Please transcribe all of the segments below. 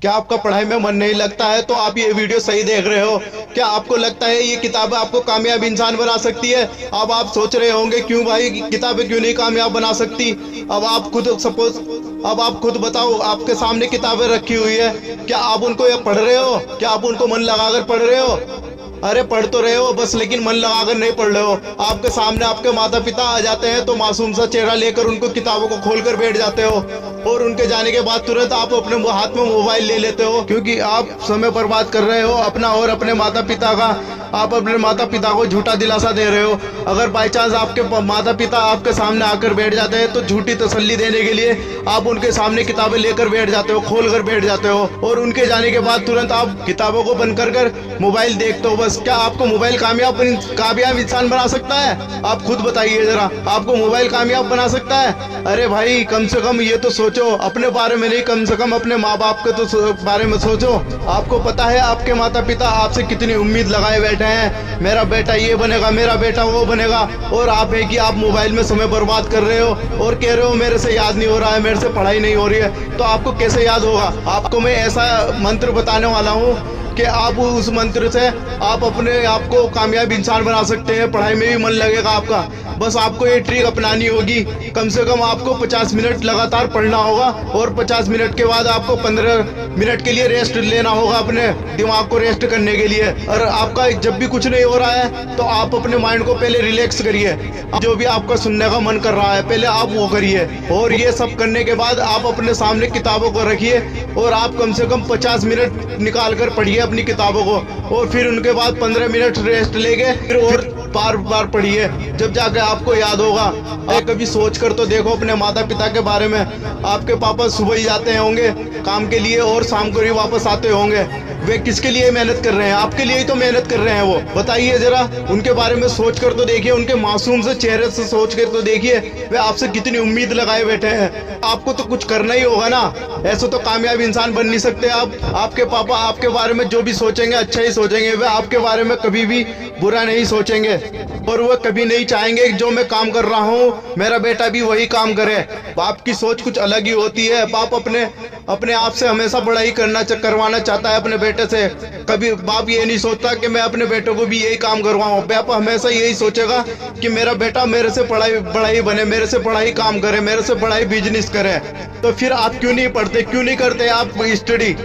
क्या आपका पढ़ाई में मन नहीं लगता है तो आप ये वीडियो सही देख रहे हो। क्या आपको लगता है ये किताबें आपको कामयाब इंसान बना सकती है? अब आप सोच रहे होंगे क्यों भाई किताबें क्यों नहीं कामयाब बना सकती। अब आप खुद बताओ, आपके सामने किताबें रखी हुई है, क्या आप उनको ये पढ़ रहे हो? क्या आप उनको मन लगाकर पढ़ रहे हो? अरे पढ़ तो रहे हो बस, लेकिन मन लगाकर नहीं पढ़ रहे हो। आपके सामने आपके माता पिता आ जाते हैं तो मासूम सा चेहरा लेकर उनको किताबों को खोलकर बैठ जाते हो, और उनके जाने के बाद तुरंत आप अपने हाथ में मोबाइल ले लेते हो, क्योंकि आप समय बर्बाद कर रहे हो अपना और अपने माता पिता का। आप अपने माता पिता को झूठा दिलासा दे रहे हो। अगर बाई चांस आपके माता पिता आपके सामने आकर बैठ जाते हैं तो झूठी तसल्ली देने के लिए आप उनके सामने किताबें लेकर बैठ जाते हो, खोल कर बैठ जाते हो, और उनके जाने के बाद तुरंत आप किताबों को बंद कर मोबाइल देखते हो बस। क्या आपको मोबाइल कामयाब इंसान बना सकता है? आप खुद बताइए जरा, आपको मोबाइल कामयाब बना सकता है? अरे भाई कम से कम ये तो सोचो, अपने बारे में नहीं, कम से कम अपने माँ बाप के तो बारे में सोचो। आपको पता है आपके माता पिता आपसे कितनी उम्मीद लगाए बैठे हैं, मेरा बेटा ये बनेगा, मेरा बेटा वो बनेगा, और आप है कि आप मोबाइल में समय बर्बाद कर रहे हो और कह रहे हो मेरे से याद नहीं हो रहा है, मेरे से पढ़ाई नहीं हो रही है। तो आपको कैसे याद होगा? आपको मैं ऐसा मंत्र बताने वाला हूँ कि आप उस मंत्र से आप अपने आप को कामयाब इंसान बना सकते हैं, पढ़ाई में भी मन लगेगा आपका। बस आपको ये ट्रिक अपनानी होगी। कम से कम आपको 50 मिनट लगातार पढ़ना होगा, और 50 मिनट के बाद आपको 15 मिनट के लिए रेस्ट लेना होगा, अपने दिमाग को रेस्ट करने के लिए। और आपका जब भी कुछ नहीं हो रहा है तो आप अपने माइंड को पहले रिलैक्स करिए। जो भी आपका सुनने का मन कर रहा है पहले आप वो करिए, और ये सब करने के बाद आप अपने सामने किताबों को रखिए और आप कम से कम 50 मिनट निकाल कर पढ़िए अपनी किताबों को, और फिर उनके बाद 15 मिनट रेस्ट लेके फिर और बार बार पढ़िए, जब जाके आपको याद होगा। आप कभी सोच कर तो देखो अपने माता पिता के बारे में। आपके पापा सुबह ही जाते होंगे काम के लिए और शाम को ही वापस आते होंगे। वे किसके लिए मेहनत कर रहे हैं? आपके लिए ही तो मेहनत कर रहे हैं वो। बताइए जरा, उनके बारे में सोच कर तो देखिए, उनके मासूम से चेहरे से सोच कर तो देखिए वे आपसे कितनी उम्मीद लगाए बैठे हैं। आपको तो कुछ करना ही होगा ना, ऐसे तो कामयाब इंसान बन नहीं सकते आप। आपके पापा आपके बारे में जो भी सोचेंगे अच्छा ही सोचेंगे, वे आपके बारे में कभी भी बुरा नहीं सोचेंगे, और वो कभी नहीं चाहेंगे जो मैं काम कर रहा हूँ मेरा बेटा भी वही काम करे। बाप की सोच कुछ अलग ही होती है। बाप अपने आप से हमेशा बड़ाई करवाना चाहता है अपने बेटे से। कभी बाप ये नहीं सोचता कि मैं अपने बेटे को भी यही काम करवाऊँ। बाप हमेशा यही सोचेगा कि मेरा बेटा मेरे से पढ़ाई बने, मेरे से पढ़ाई काम करे, मेरे से पढ़ाई बिजनेस करे। तो फिर आप क्यों नहीं पढ़ते, क्यों नहीं करते आप स्टडी?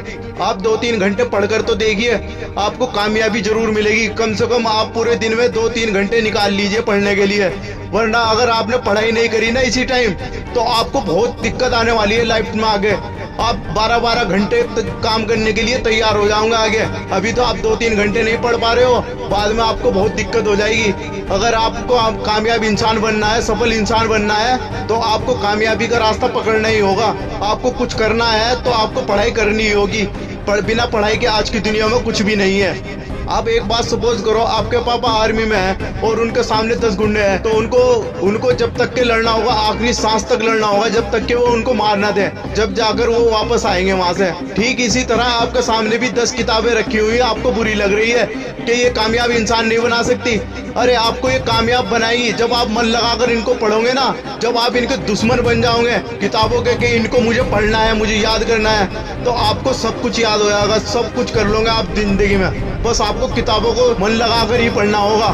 आप 2-3 घंटे पढ़कर तो देखिए, आपको कामयाबी जरूर मिलेगी। कम से कम आप पूरे दिन में 2-3 घंटे निकाल लीजिए पढ़ने के लिए, वरना अगर आपने पढ़ाई नहीं करी ना इसी टाइम तो आपको बहुत दिक्कत आने वाली है लाइफ में आगे। आप 12-12 घंटे काम करने के लिए तैयार हो जाओगे आगे। अभी तो आप 2-3 घंटे नहीं पढ़ पा रहे हो, बाद में आपको बहुत दिक्कत हो जाएगी। अगर आपको कामयाब इंसान बनना है, सफल इंसान बनना है, तो आपको कामयाबी का रास्ता पकड़ना ही होगा। आपको कुछ करना है तो आपको पढ़ाई करनी ही होगी। बिना पढ़ाई के आज की दुनिया में कुछ भी नहीं है। आप एक बात सपोज करो, आपके पापा आर्मी में हैं और उनके सामने 10 गुंडे हैं, तो उनको जब तक के लड़ना होगा, आखिरी सांस तक लड़ना होगा, जब तक के वो उनको मारना दे, जब जाकर वो वापस आएंगे वहां से। ठीक इसी तरह आपके सामने भी 10 किताबें रखी हुई है, आपको बुरी लग रही है कि ये कामयाब इंसान नहीं बना सकती। अरे आपको ये कामयाब बनाएगी जब आप मन लगाकर इनको पढ़ोगे ना, जब आप इनके दुश्मन बन जाओगे किताबों के कि इनको मुझे पढ़ना है, मुझे याद करना है, तो आपको सब कुछ याद हो जाएगा, सब कुछ कर लोगे आप जिंदगी में। बस आपको किताबों को मन लगाकर ही पढ़ना होगा।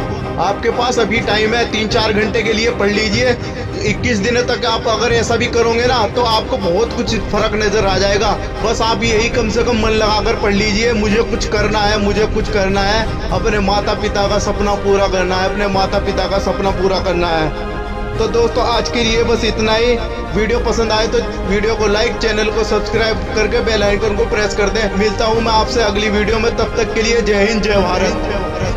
आपके पास अभी टाइम है, 3-4 घंटे के लिए पढ़ लीजिए। 21 दिनों तक आप अगर ऐसा भी करोगे ना तो आपको बहुत कुछ फर्क नजर आ जाएगा। बस आप यही कम से कम मन लगाकर पढ़ लीजिए, मुझे कुछ करना है, मुझे कुछ करना है, अपने माता पिता का सपना पूरा करना है, अपने माता पिता का सपना पूरा करना है। तो दोस्तों आज के लिए बस इतना ही। वीडियो पसंद आए तो वीडियो को लाइक, चैनल को सब्सक्राइब करके बेल आइकन को प्रेस कर दें। मिलता हूं मैं आपसे अगली वीडियो में, तब तक के लिए जय हिंद, जय भारत।